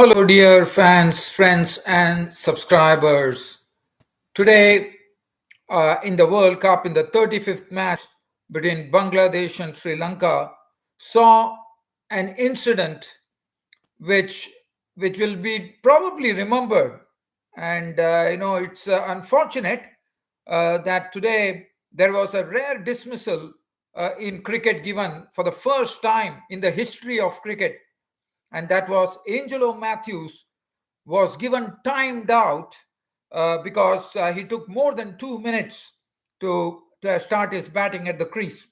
Hello, dear fans, friends, and subscribers. Today, in the World Cup, in the 35th match between Bangladesh and Sri Lanka, saw an incident which which will be probably remembered. And it's unfortunate that today there was a rare dismissal in cricket given for the first time in the history of cricket, and that was Angelo Mathews was given timed out because he took more than 2 minutes to start his batting at the crease.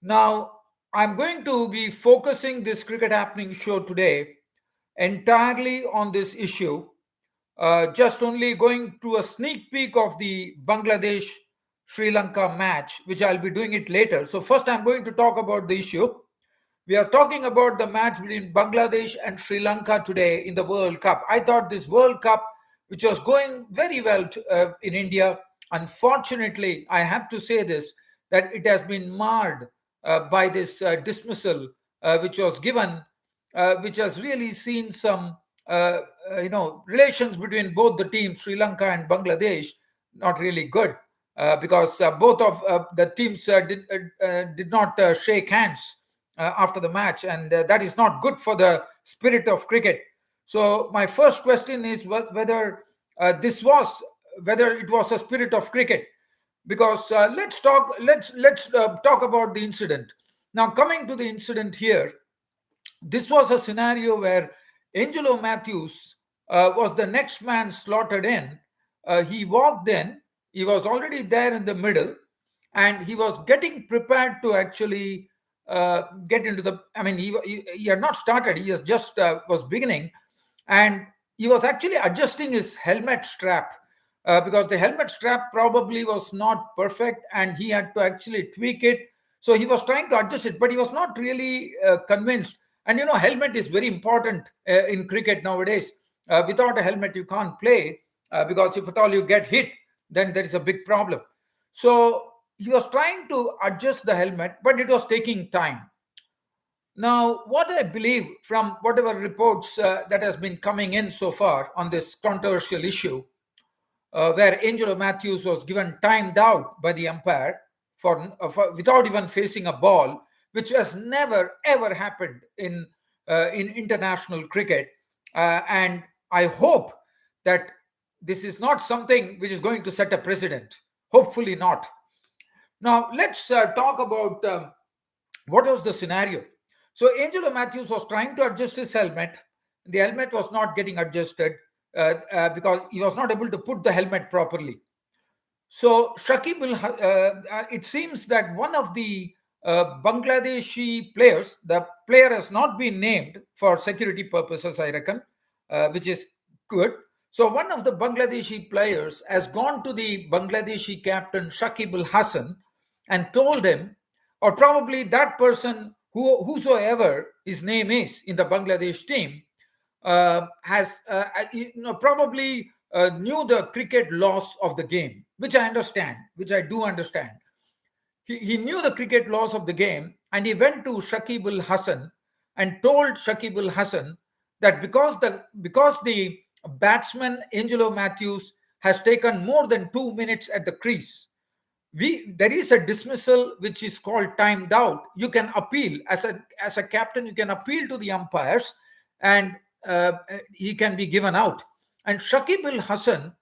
Now, I'm going to be focusing this cricket happening show today entirely on this issue, just only going to a sneak peek of the Bangladesh Sri Lanka match, which I'll be doing it later. So, first, I'm going to talk about the issue. We are talking about the match between Bangladesh and Sri Lanka today in the World Cup. I thought this World Cup, which was going very well in India, unfortunately, I have to say this, that it has been marred by this dismissal, which was given, which has really seen some, relations between both the teams, Sri Lanka and Bangladesh, not really good. Because both of the teams did not shake hands after the match, and that is not good for the spirit of cricket. So my first question is whether whether it was a spirit of cricket, because let's talk about the incident. Now, coming to the incident here, this was a scenario where Angelo Mathews was the next man slotted in. He walked in, he was already there in the middle, and he was getting prepared to actually get into the. I mean, he had not started, he was just was beginning, and he was actually adjusting his helmet strap because the helmet strap probably was not perfect and he had to actually tweak it. So he was trying to adjust it, but he was not really convinced. And helmet is very important in cricket nowadays. Without a helmet, you can't play because if at all you get hit, then there is a big problem. So he was trying to adjust the helmet, but it was taking time. Now, what I believe from whatever reports that has been coming in so far on this controversial issue, where Angelo Mathews was given timed out by the umpire for without even facing a ball, which has never ever happened in international cricket, and I hope that this is not something which is going to set a precedent. Hopefully not. Now let's talk about what was the scenario. So Angelo Mathews was trying to adjust his helmet. The helmet was not getting adjusted because he was not able to put the helmet properly. So it seems that one of the Bangladeshi players, the player has not been named for security purposes, I reckon, which is good. So one of the Bangladeshi players has gone to the Bangladeshi captain Shakib Al Hassan and told him, or probably that person, whosoever his name is in the Bangladesh team, has probably knew the cricket laws of the game, which I understand, which I do understand. He knew the cricket laws of the game, and he went to Shakib Al Hassan and told Shakib Al Hassan that because the batsman Angelo Mathews has taken more than 2 minutes at the crease, there is a dismissal which is called timed out. You can appeal as a captain. You can appeal to the umpires, and he can be given out. And Shakib Al Hassan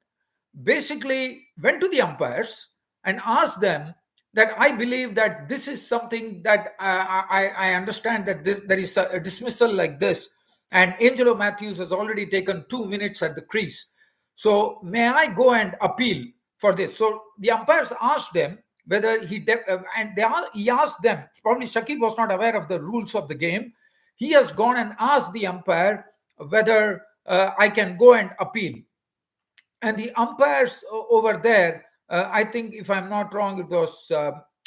basically went to the umpires and asked them that I believe that this is something that I understand that there is a dismissal like this, and Angelo Mathews has already taken 2 minutes at the crease. So may I go and appeal for this? So the umpires asked them whether he asked them. Probably Shakib was not aware of the rules of the game. He has gone and asked the umpire whether I can go and appeal. And the umpires over there, I think, if I'm not wrong, it was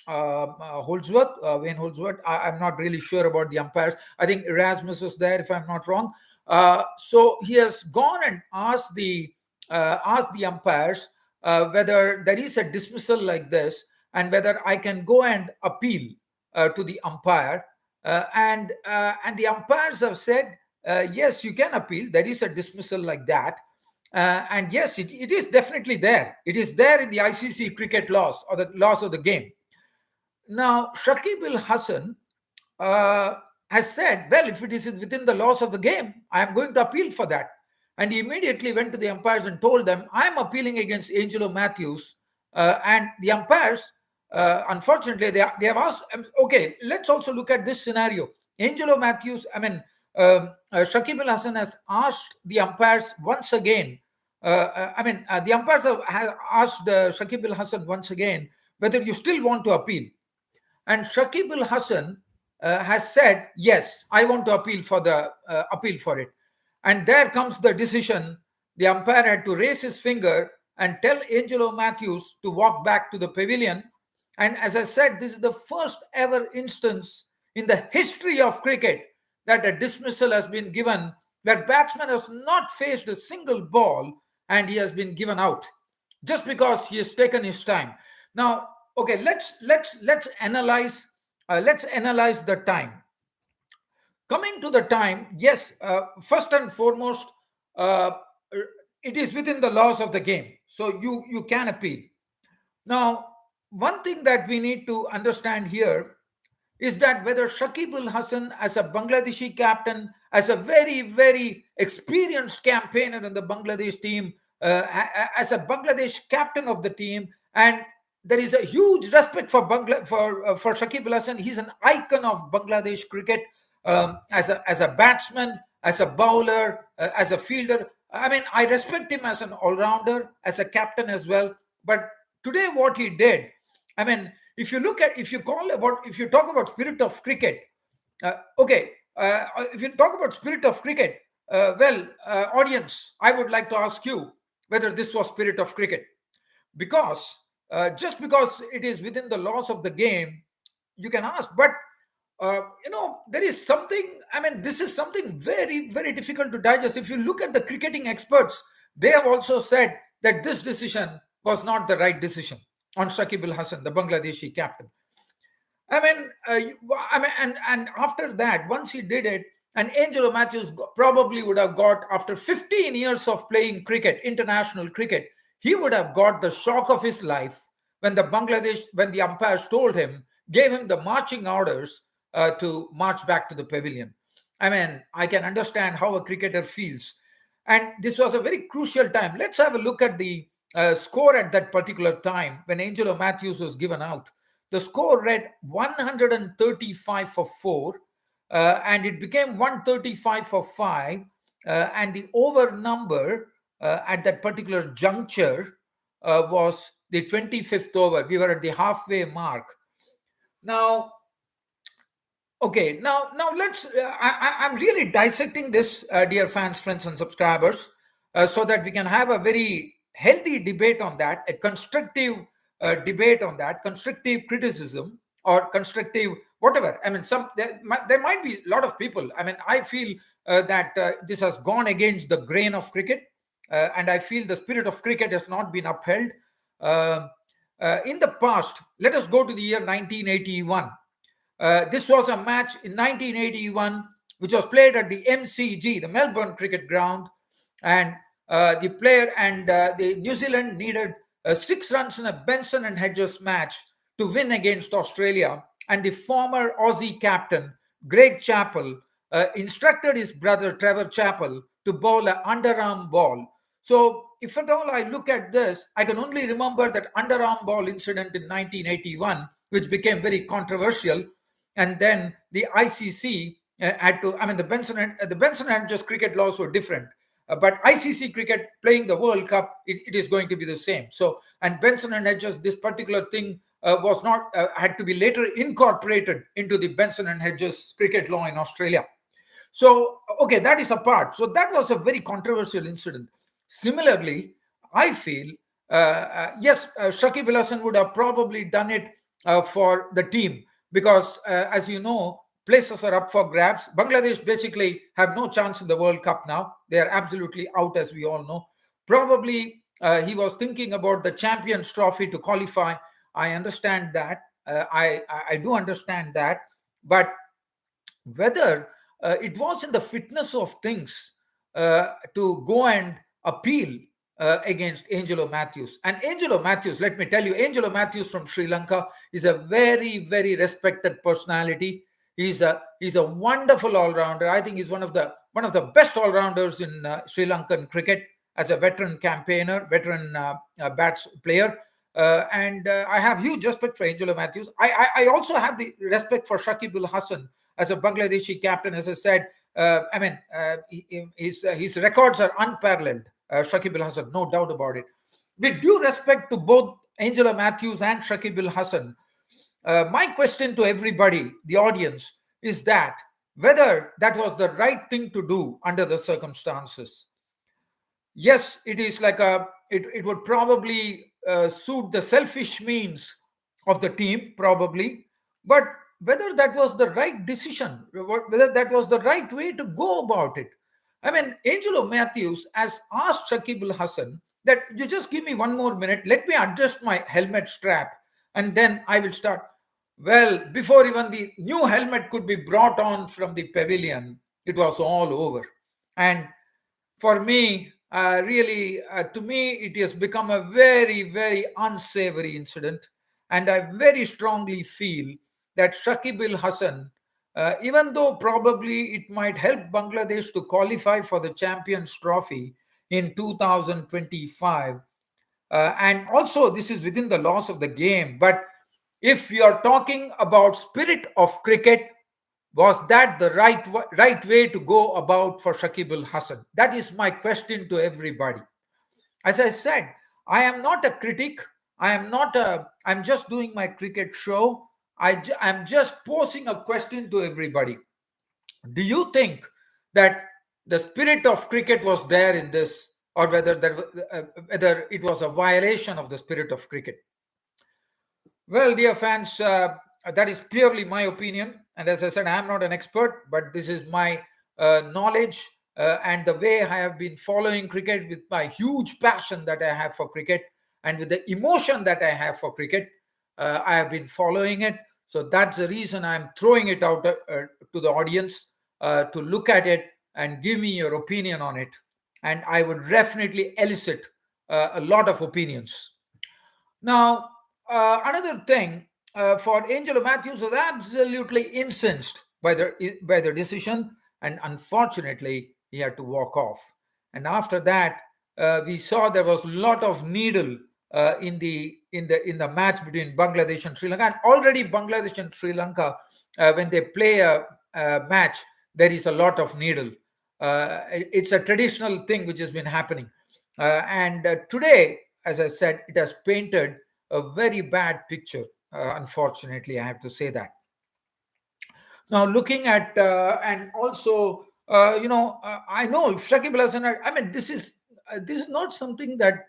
Holdsworth, Wayne Holdsworth. I'm not really sure about the umpires. I think Erasmus was there, if I'm not wrong. So he has gone and asked the umpires whether there is a dismissal like this and whether I can go and appeal to the umpire. And the umpires have said yes, you can appeal. There is a dismissal like that. And yes, it is definitely there. It is there in the ICC cricket laws or the laws of the game. Now, Shakib al Hasan uh, has said, well, if it is within the laws of the game, I am going to appeal for that. And he immediately went to the umpires and told them, I am appealing against Angelo Mathews. And the umpires, unfortunately, they have asked, okay, let's also look at this scenario. Angelo Mathews, Shakib al Hasan has asked the umpires once again. The umpires have asked Shakib al Hasan once again whether you still want to appeal. And Shakib al Hasan has said, yes, I want to appeal for it. And there comes the decision. The umpire had to raise his finger and tell Angelo Mathews to walk back to the pavilion. And as I said, this is the first ever instance in the history of cricket that a dismissal has been given, where batsman has not faced a single ball and he has been given out just because he has taken his time. Now, okay, let's analyze the time. Coming to the time, yes, first and foremost, uh, it is within the laws of the game, so you can appeal. Now, one thing that we need to understand here is that whether Shakib al Hasan, as a Bangladeshi captain, as a very, very experienced campaigner in the Bangladesh team, as a Bangladesh captain of the team, and there is a huge respect for for Shakib al Hasan. He's an icon of Bangladesh cricket, as a batsman, as a bowler, as a fielder. I mean, I respect him as an all-rounder, as a captain as well. But today, what he did, I mean, if you look at, if you talk about spirit of cricket, if you talk about spirit of cricket, audience, I would like to ask you whether this was spirit of cricket, because just because it is within the laws of the game, you can ask, but there is something. I mean, this is something very, very difficult to digest. If you look at the cricketing experts, they have also said that this decision was not the right decision on Shakib al Hasan, the Bangladeshi captain. And after that, once he did it, and Angelo Mathews probably would have got, after 15 years of playing cricket, international cricket, he would have got the shock of his life when the umpires gave him the marching orders to march back to the pavilion. I mean, I can understand how a cricketer feels. And this was a very crucial time. Let's have a look at the score at that particular time when Angelo Mathews was given out. The score read 135 for 4, and it became 135 for 5. And the over number at that particular juncture was the 25th over. We were at the halfway mark. Now, okay, now let's. I'm really dissecting this, dear fans, friends, and subscribers, so that we can have a very healthy debate on that, a constructive debate on that, constructive criticism or constructive whatever. I mean, there might be a lot of people. I mean, I feel that this has gone against the grain of cricket, and I feel the spirit of cricket has not been upheld. In the past, let us go to the year 1981. This was a match in 1981, which was played at the MCG, the Melbourne Cricket Ground, and the New Zealand needed 6 runs in a Benson and Hedges match to win against Australia. And the former Aussie captain, Greg Chappell, instructed his brother Trevor Chappell to bowl an underarm ball. So, if at all I look at this, I can only remember that underarm ball incident in 1981, which became very controversial. And then the ICC had to. I mean, the Benson and Hedges cricket laws were different, but ICC cricket playing the World Cup, it is going to be the same. So, and Benson and Hedges, this particular thing was not had to be later incorporated into the Benson and Hedges cricket law in Australia. So, okay, that is a part. So that was a very controversial incident. Similarly, I feel yes, Shakib al Hasan would have probably done it for the team, because as you know, places are up for grabs. Bangladesh basically have no chance in the World Cup now. They are absolutely out, as we all know. Probably he was thinking about the Champions Trophy to qualify. I understand that. I do understand that. But whether it was in the fitness of things to go and appeal against Angelo Mathews. And Angelo Mathews, let me tell you, Angelo Mathews from Sri Lanka is a very, very respected personality. He's a wonderful all-rounder. I think he's one of the best all-rounders in Sri Lankan cricket as a veteran campaigner, veteran bats player. And I have huge respect for Angelo Mathews. I also have the respect for Shakib Al Hasan as a Bangladeshi captain. As I said, his records are unparalleled. Shakib Al Hasan, no doubt about it. With due respect to both Angelo Mathews and Shakib Al Hasan, my question to everybody, the audience, is that whether that was the right thing to do under the circumstances. Yes, it is like it would probably suit the selfish means of the team, probably, but whether that was the right decision, whether that was the right way to go about it. I mean, Angelo Mathews has asked Shakib Al Hasan that you just give me 1 more minute, let me adjust my helmet strap, and then I will start. Well, before even the new helmet could be brought on from the pavilion, it was all over. And for me, really, to me, it has become a very, very unsavory incident. And I very strongly feel that Shakib Al Hasan, even though probably it might help Bangladesh to qualify for the Champions Trophy in 2025, and also this is within the laws of the game, but if we are talking about spirit of cricket, was that the right way to go about for Shakib Al Hasan? That is my question to everybody. As I said, I am not a critic. I'm just doing my cricket show. I'm just posing a question to everybody. Do you think that the spirit of cricket was there in this, or whether it was a violation of the spirit of cricket? Well, dear fans, that is purely my opinion. And as I said, I am not an expert, but this is my knowledge and the way I have been following cricket with my huge passion that I have for cricket and with the emotion that I have for cricket. I have been following it. So that's the reason I'm throwing it out to the audience to look at it and give me your opinion on it. And I would definitely elicit a lot of opinions. Now, another thing, for Angelo Mathews was absolutely incensed by the decision, and unfortunately, he had to walk off. And after that, we saw there was a lot of needle in the match between Bangladesh and Sri Lanka. And already Bangladesh and Sri Lanka, when they play a match, there is a lot of needle. It's a traditional thing which has been happening. And today, as I said, it has painted a very bad picture. Unfortunately, I have to say that. Now, looking at and also, I know if Shakib Al Hasan, I mean, this is not something that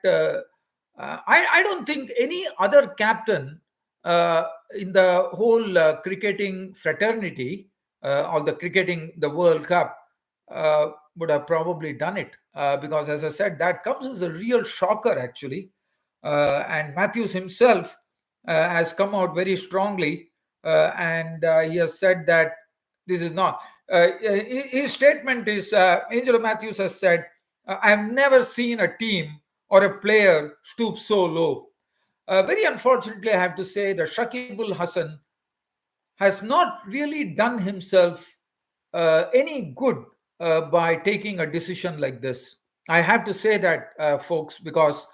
I don't think any other captain in the whole cricketing fraternity or the World Cup would have probably done it because, as I said, that comes as a real shocker actually. And Matthews himself has come out very strongly and he has said that this is not. His statement is Angelo Mathews has said, I have never seen a team or a player stoop so low. Very unfortunately, I have to say that Shakib Al Hasan has not really done himself any good by taking a decision like this. I have to say that, folks, because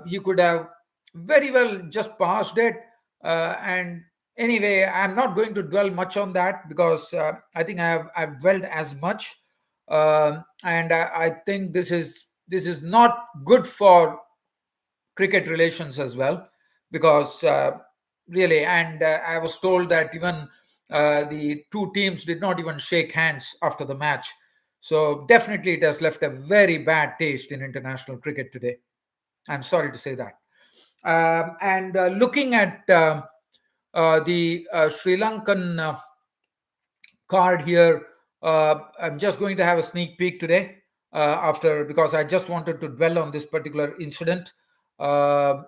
he could have very well just passed it. And anyway, I'm not going to dwell much on that because I think I've dwelled as much, and I think this is not good for cricket relations as well because really, and I was told that even the two teams did not even shake hands after the match. So definitely it has left a very bad taste in international cricket today. I'm sorry to say that. And looking at the Sri Lankan card here, I'm just going to have a sneak peek today after because I just wanted to dwell on this particular incident. So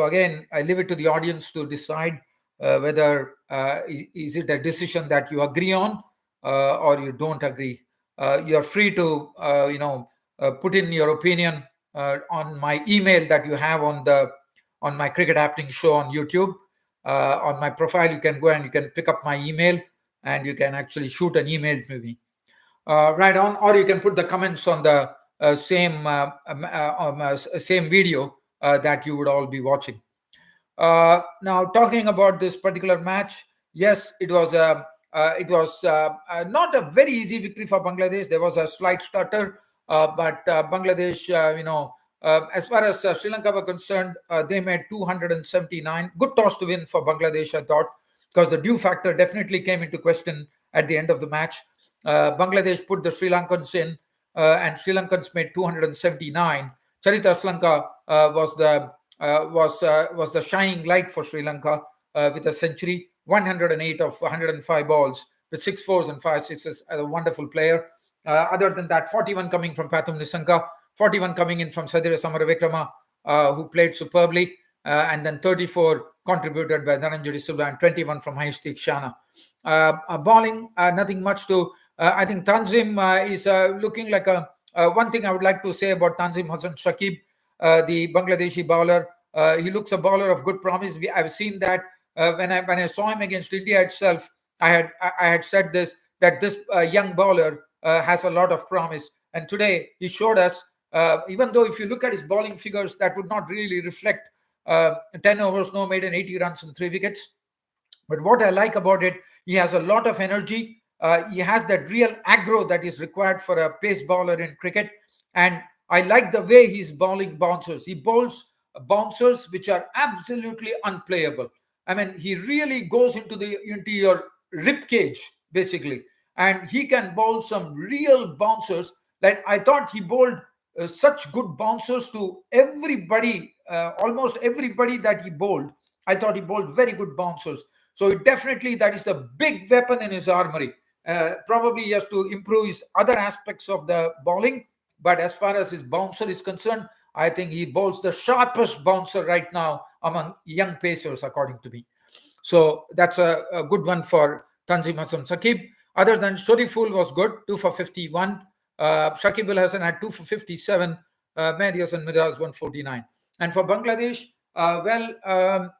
again, I leave it to the audience to decide whether is it a decision that you agree on or you don't agree. You're free to put in your opinion on my email that you have on my Cricket Happening show on YouTube. On my profile, you can go and you can pick up my email, and you can actually shoot an email to me right on, or you can put the comments on the same video that you would all be watching. Now, talking about this particular match, yes, it was not a very easy victory for Bangladesh. There was a slight stutter, but Bangladesh, as far as Sri Lanka were concerned, they made 279. Good toss to win for Bangladesh, I thought, because the due factor definitely came into question at the end of the match. Bangladesh put the Sri Lankans in, and Sri Lankans made 279. Charita Slanka was the shining light for Sri Lanka with a century, 108 of 105 balls with 6 fours and 5 sixes. A wonderful player. Other than that, 41 coming from Pathum Nisanka, 41 coming in from Sadira Samaravikrama, who played superbly, and then 34 contributed by Dhananjay Silva and 21 from Hayashtik Shana. Bowling, nothing much to. I think Tanzim is looking like a. One thing I would like to say about Tanzim Hassan Shakib, the Bangladeshi bowler, he looks a bowler of good promise. I've seen that when I saw him against India itself. I had said that this young bowler has a lot of promise, and today he showed us. Even though if you look at his bowling figures, that would not really reflect 10 overs, no made and 80 runs and 3 wickets. But what I like about it, he has a lot of energy. He has that real aggro that is required for a pace bowler in cricket. And I like the way he's bowling bouncers. He bowls bouncers which are absolutely unplayable. I mean, he really goes into your rib cage, basically. And he can bowl some real bouncers. Like I thought he bowled such good bouncers to everybody, almost everybody that he bowled. I thought he bowled very good bouncers. So definitely that is a big weapon in his armory. Probably he has to improve his other aspects of the bowling. But as far as his bouncer is concerned, I think he bowls the sharpest bouncer right now among young pacers, according to me. So that's a good one for Tanzim Hassan Shakib. Other than Shariful was good, 2 for 51. Shakib Al Hasan had 2 for 57. Mehdi Hassan Miraz 149. And for Bangladesh,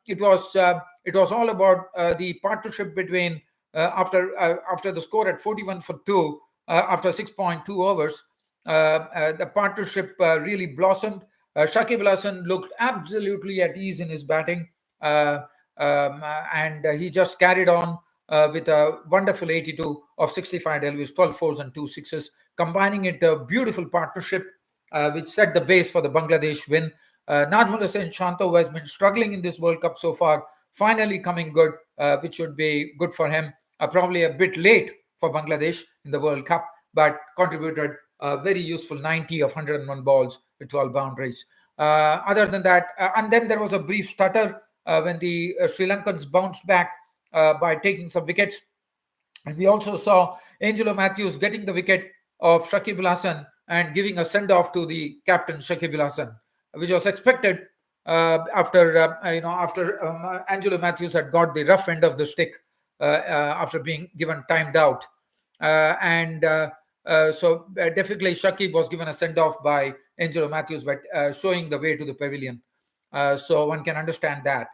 it was all about the partnership between after the score at 41 for 2 after 6.2 overs. The partnership really blossomed. Shakib Al Hasan looked absolutely at ease in his batting, and he just carried on with a wonderful 82 of 65 deliveries, 12 fours and 2 sixes, combining it a beautiful partnership which set the base for the Bangladesh win. Najmul Hussain Shanto, who has been struggling in this World Cup so far, finally coming good, which would be good for him. Probably a bit late for Bangladesh in the World Cup, but contributed a very useful 90 of 101 balls with 12 boundaries. Other than that, and then there was a brief stutter when the Sri Lankans bounced back by taking some wickets. And we also saw Angelo Mathews getting the wicket of Shakib Al Hasan and giving a send-off to the captain Shakib Al Hasan, which was expected after Angelo Mathews had got the rough end of the stick after being given timed out. So definitely Shakib was given a send-off by Angelo Mathews, but showing the way to the pavilion. So one can understand that.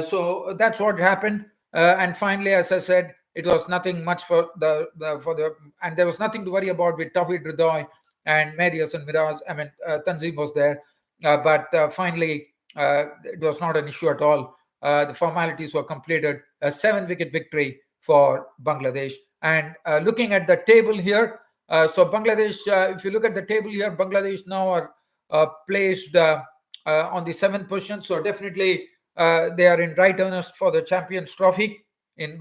So that's what happened. And finally, as I said, it was nothing much and there was nothing to worry about with Tawhid Ridoy and Mehdi Hassan Miraz. I mean, Tanzim was there, but finally, it was not an issue at all. The formalities were completed. A 7-wicket victory for Bangladesh. And looking at the table here, so Bangladesh, if you look at the table here, Bangladesh now are placed on the 7th position. So definitely they are in right earnest for the Champions Trophy in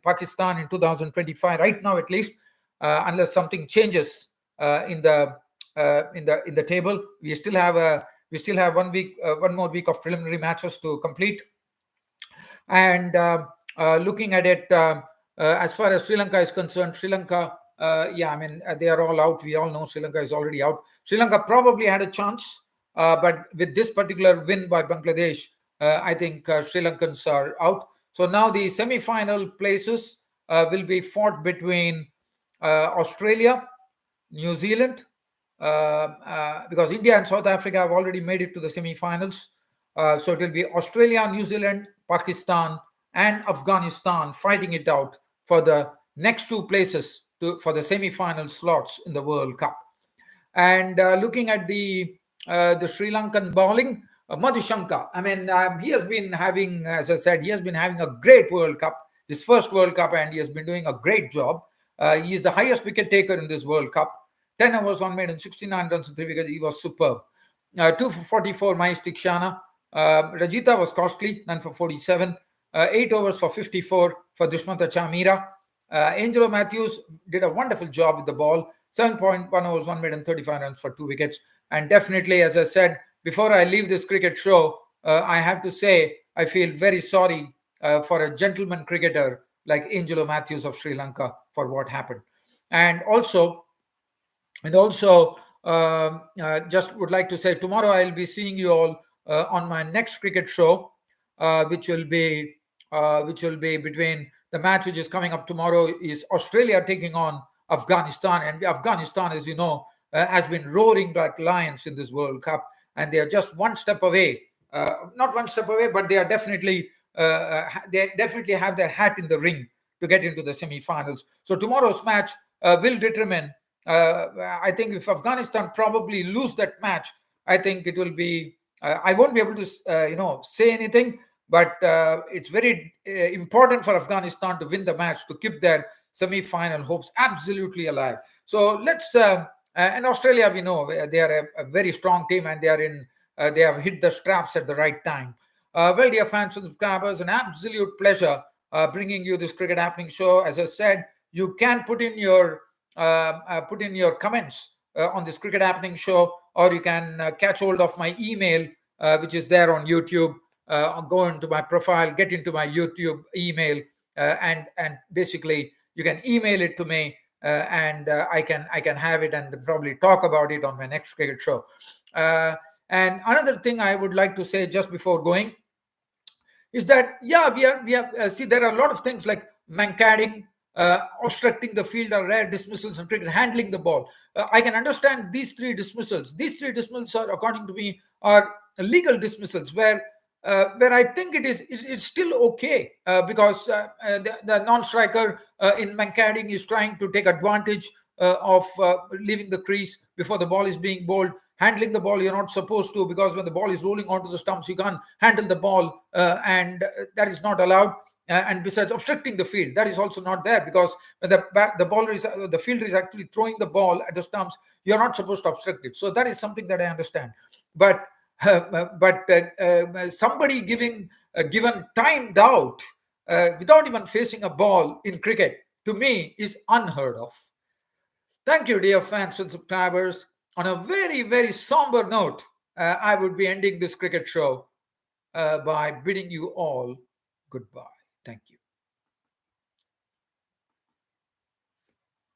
Pakistan in 2025. Right now, at least, unless something changes in the table, we still have 1 week, one more week of preliminary matches to complete. And looking at it, as far as Sri Lanka is concerned, Sri Lanka, they are all out. We all know Sri Lanka is already out. Sri Lanka probably had a chance, but with this particular win by Bangladesh, I think Sri Lankans are out. So now the semi-final places will be fought between Australia, New Zealand, because India and South Africa have already made it to the semi-finals. So it will be Australia, New Zealand, Pakistan, and Afghanistan fighting it out for the next two places for the semi-final slots in the World Cup. And looking at the Sri Lankan bowling, Madhushanka. I mean, he has been having, as I said, he has been having a great World Cup, his first World Cup, and he has been doing a great job. He is the highest wicket taker in this World Cup. 10 overs on made and 69 runs and 3 wickets. He was superb. 2 for 44, Mahis Tikshana. Rajita was costly, none for 47. 8 overs for 54 for Dushmanta Chamira. Angelo Mathews did a wonderful job with the ball. 7.1 overs, 1 made and 35 runs for 2 wickets. And definitely, as I said, before I leave this cricket show, I have to say I feel very sorry for a gentleman cricketer like Angelo Mathews of Sri Lanka for what happened. And also, just would like to say tomorrow I'll be seeing you all on my next cricket show, which will be between the match which is coming up tomorrow is Australia taking on Afghanistan, and Afghanistan, as you know, has been roaring like lions in this World Cup, and they are just one step away. Not one step away, but they are definitely have their hat in the ring to get into the semi-finals. So tomorrow's match will determine. I think if Afghanistan probably lose that match, I think it will be. I won't be able to, say anything, but it's very important for Afghanistan to win the match to keep their semi-final hopes absolutely alive. So let's. And Australia, we know they are a very strong team, and they are in. They have hit the straps at the right time. Well, dear fans and subscribers, an absolute pleasure bringing you this Cricket Happening show. As I said, you can put in your comments on this Cricket Happening show, or you can catch hold of my email, which is there on YouTube. Go into my profile, get into my YouTube email, and basically you can email it to me, and I can have it and probably talk about it on my next cricket show. And another thing I would like to say just before going is that we have see, there are a lot of things like mankading, obstructing the field, are rare dismissals in cricket, handling the ball. I can understand these three dismissals. These three dismissals are, according to me, are legal dismissals where I think it's still okay because the non-striker in mankading is trying to take advantage of leaving the crease before the ball is being bowled. Handling the ball, you're not supposed to, because when the ball is rolling onto the stumps, you can't handle the ball, and that is not allowed. And besides, obstructing the field, that is also not there, because when the fielder is actually throwing the ball at the stumps, you're not supposed to obstruct it. So that is something that I understand. But somebody given timed out without even facing a ball in cricket, to me, is unheard of. Thank you, dear fans and subscribers. On a very, very somber note, I would be ending this cricket show by bidding you all goodbye. Thank you.